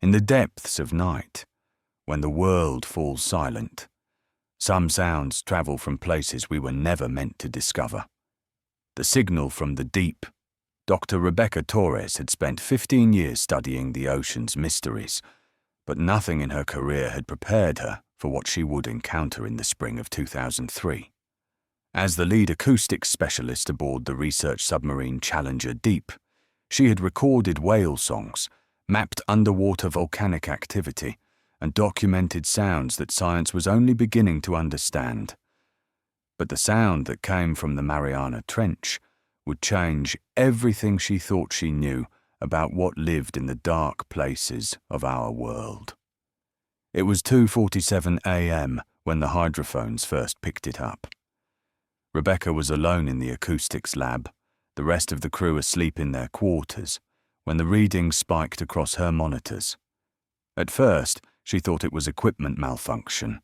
In the depths of night, when the world falls silent, some sounds travel from places we were never meant to discover. The signal from the deep. Dr. Rebecca Torres had spent 15 years studying the ocean's mysteries, but nothing in her career had prepared her for what she would encounter in the spring of 2003. As the lead acoustics specialist aboard the research submarine Challenger Deep, she had recorded whale songs, mapped underwater volcanic activity, and documented sounds that science was only beginning to understand. But the sound that came from the Mariana Trench would change everything she thought she knew about what lived in the dark places of our world. It was 2:47 a.m. when the hydrophones first picked it up. Rebecca was alone in the acoustics lab, the rest of the crew asleep in their quarters, when the readings spiked across her monitors. At first, she thought it was equipment malfunction.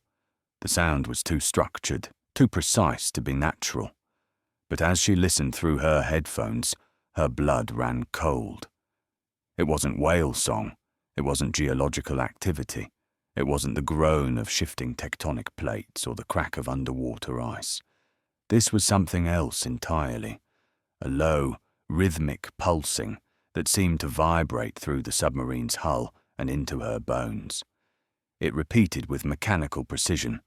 The sound was too structured, too precise to be natural. But as she listened through her headphones, her blood ran cold. It wasn't whale song, it wasn't geological activity, it wasn't the groan of shifting tectonic plates or the crack of underwater ice. This was something else entirely, a low, rhythmic pulsing that seemed to vibrate through the submarine's hull and into her bones. It repeated with mechanical precision,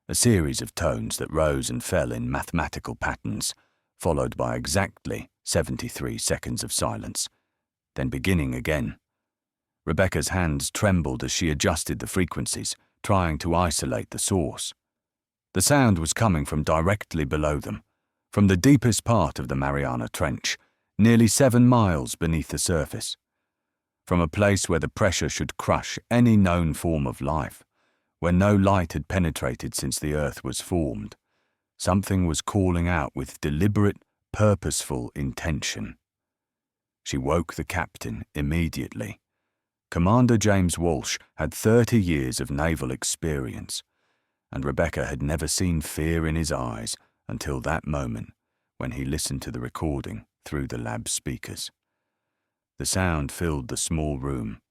a series of tones that rose and fell in mathematical patterns, followed by exactly 73 seconds of silence, then beginning again. Rebecca's hands trembled as she adjusted the frequencies, trying to isolate the source. The sound was coming from directly below them, from the deepest part of the Mariana Trench, nearly 7 miles beneath the surface. From a place where the pressure should crush any known form of life, where no light had penetrated since the Earth was formed. Something was calling out with deliberate, purposeful intention. She woke the captain immediately. Commander James Walsh had 30 years of naval experience, and Rebecca had never seen fear in his eyes until that moment when he listened to the recording through the lab speakers. The sound filled the small room,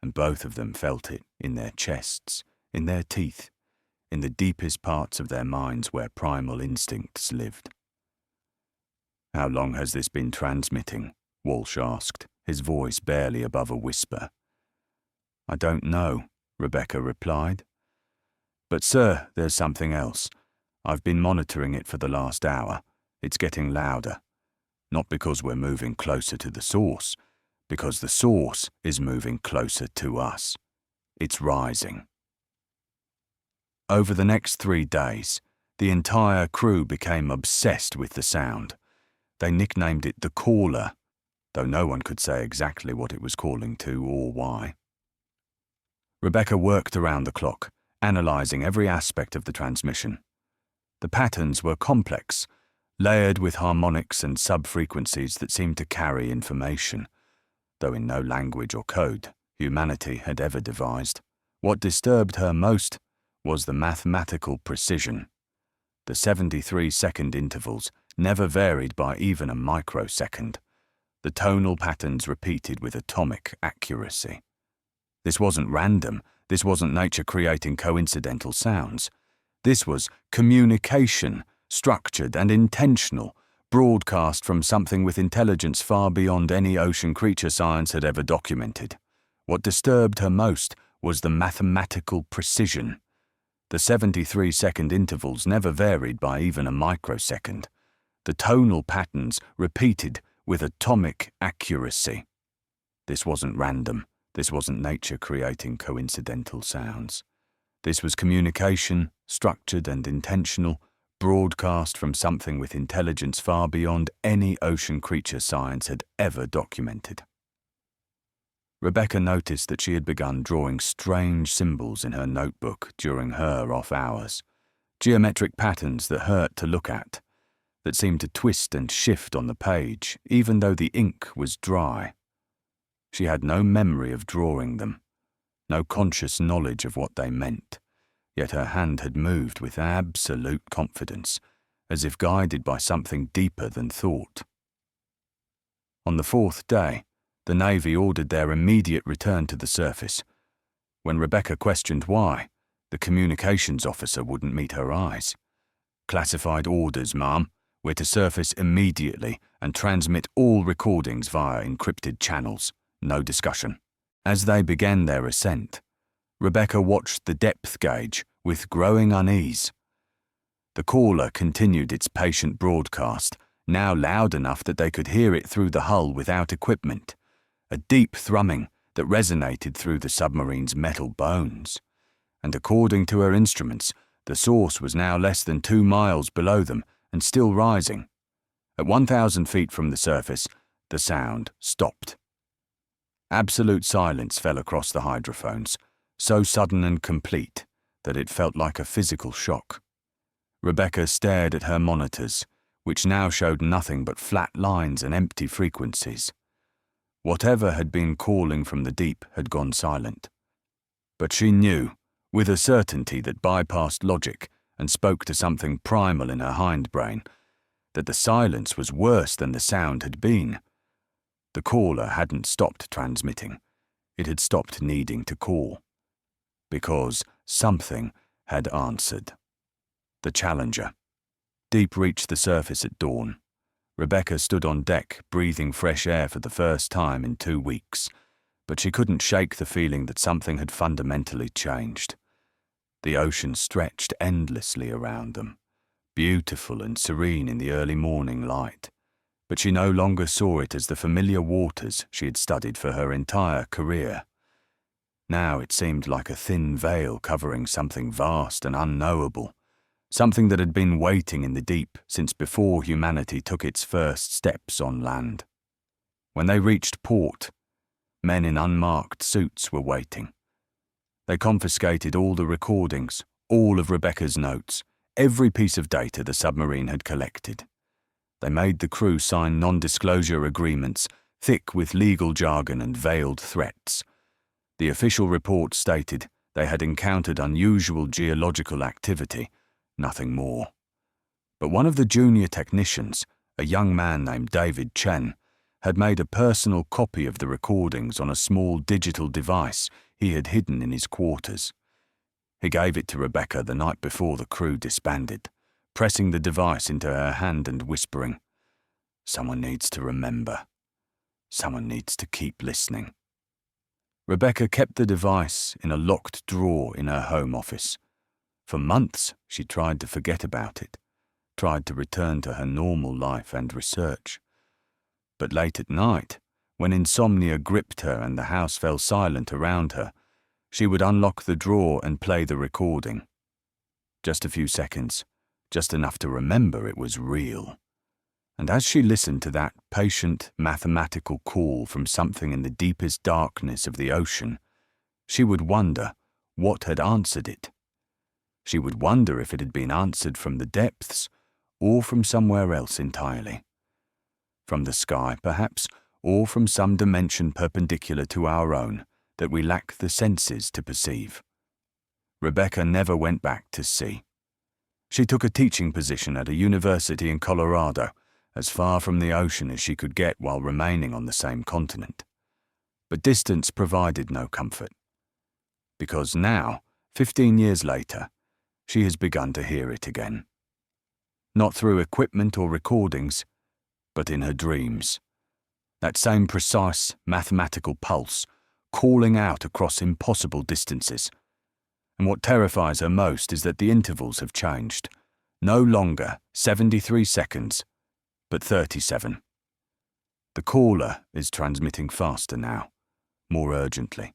and both of them felt it in their chests, in their teeth, in the deepest parts of their minds where primal instincts lived. "How long has this been transmitting?" Walsh asked, his voice barely above a whisper. "I don't know," Rebecca replied. "But sir, there's something else. I've been monitoring it for the last hour. It's getting louder. Not because we're moving closer to the source, because the source is moving closer to us. It's rising." Over the next 3 days, the entire crew became obsessed with the sound. They nicknamed it the caller, though no one could say exactly what it was calling to or why. Rebecca worked around the clock, analysing every aspect of the transmission. The patterns were complex, layered with harmonics and sub-frequencies that seemed to carry information, though in no language or code humanity had ever devised. What disturbed her most was the mathematical precision. The 73-second intervals never varied by even a microsecond. The tonal patterns repeated with atomic accuracy. This wasn't random. This wasn't nature creating coincidental sounds. This was communication, structured and intentional, broadcast from something with intelligence far beyond any ocean creature science had ever documented. What disturbed her most was the mathematical precision. The 73-second intervals never varied by even a microsecond. The tonal patterns repeated with atomic accuracy. This wasn't random. This wasn't nature creating coincidental sounds. This was communication, structured and intentional, broadcast from something with intelligence far beyond any ocean creature science had ever documented. Rebecca noticed that she had begun drawing strange symbols in her notebook during her off hours, geometric patterns that hurt to look at, that seemed to twist and shift on the page, even though the ink was dry. She had no memory of drawing them, no conscious knowledge of what they meant, yet her hand had moved with absolute confidence, as if guided by something deeper than thought. On the 4th day, the Navy ordered their immediate return to the surface, When Rebecca questioned why, the communications officer wouldn't meet her eyes. "Classified orders, ma'am. We're to surface immediately and transmit all recordings via encrypted channels. No discussion." As they began their ascent, Rebecca watched the depth gauge with growing unease. The caller continued its patient broadcast, now loud enough that they could hear it through the hull without equipment, a deep thrumming that resonated through the submarine's metal bones. And according to her instruments, the source was now less than 2 miles below them and still rising. At 1,000 feet from the surface, the sound stopped. Absolute silence fell across the hydrophones, so sudden and complete that it felt like a physical shock. Rebecca stared at her monitors, which now showed nothing but flat lines and empty frequencies. Whatever had been calling from the deep had gone silent. But she knew, with a certainty that bypassed logic and spoke to something primal in her hindbrain, that the silence was worse than the sound had been. The caller hadn't stopped transmitting. It had stopped needing to call. Because something had answered. The Challenger. Deep reached the surface at dawn. Rebecca stood on deck, breathing fresh air for the first time in 2 weeks, but she couldn't shake the feeling that something had fundamentally changed. The ocean stretched endlessly around them, beautiful and serene in the early morning light, but she no longer saw it as the familiar waters she had studied for her entire career. Now it seemed like a thin veil covering something vast and unknowable, something that had been waiting in the deep since before humanity took its first steps on land. When they reached port, men in unmarked suits were waiting. They confiscated all the recordings, all of Rebecca's notes, every piece of data the submarine had collected. They made the crew sign non-disclosure agreements, thick with legal jargon and veiled threats. The official report stated they had encountered unusual geological activity, nothing more. But one of the junior technicians, a young man named David Chen, had made a personal copy of the recordings on a small digital device he had hidden in his quarters. He gave it to Rebecca the night before the crew disbanded, pressing the device into her hand and whispering, "Someone needs to remember. Someone needs to keep listening." Rebecca kept the device in a locked drawer in her home office. For months, she tried to forget about it, tried to return to her normal life and research. But late at night, when insomnia gripped her and the house fell silent around her, she would unlock the drawer and play the recording. Just a few seconds, just enough to remember it was real. And as she listened to that patient, mathematical call from something in the deepest darkness of the ocean, she would wonder what had answered it. She would wonder if it had been answered from the depths or from somewhere else entirely. From the sky, perhaps, or from some dimension perpendicular to our own that we lack the senses to perceive. Rebecca never went back to sea. She took a teaching position at a university in Colorado, as far from the ocean as she could get while remaining on the same continent. But distance provided no comfort. Because now, 15 years later, she has begun to hear it again. Not through equipment or recordings, but in her dreams. That same precise mathematical pulse, calling out across impossible distances. And what terrifies her most is that the intervals have changed. No longer 73 seconds, but 37. The caller is transmitting faster now, more urgently,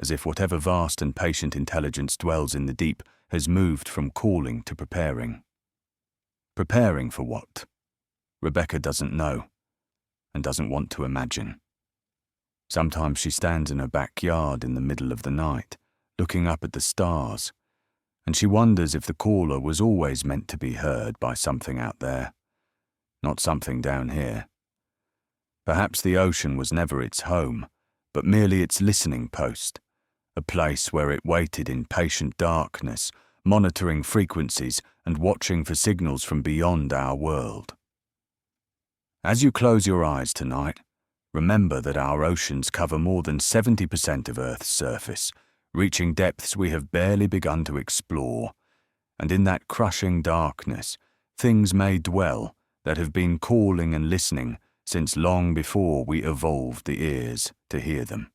as if whatever vast and patient intelligence dwells in the deep has moved from calling to preparing. Preparing for what? Rebecca doesn't know, and doesn't want to imagine. Sometimes she stands in her backyard in the middle of the night, looking up at the stars, and she wonders if the caller was always meant to be heard by something out there, not something down here. Perhaps the ocean was never its home, but merely its listening post, a place where it waited in patient darkness, monitoring frequencies and watching for signals from beyond our world. As you close your eyes tonight, remember that our oceans cover more than 70% of Earth's surface, reaching depths we have barely begun to explore. And in that crushing darkness, things may dwell that have been calling and listening since long before we evolved the ears to hear them.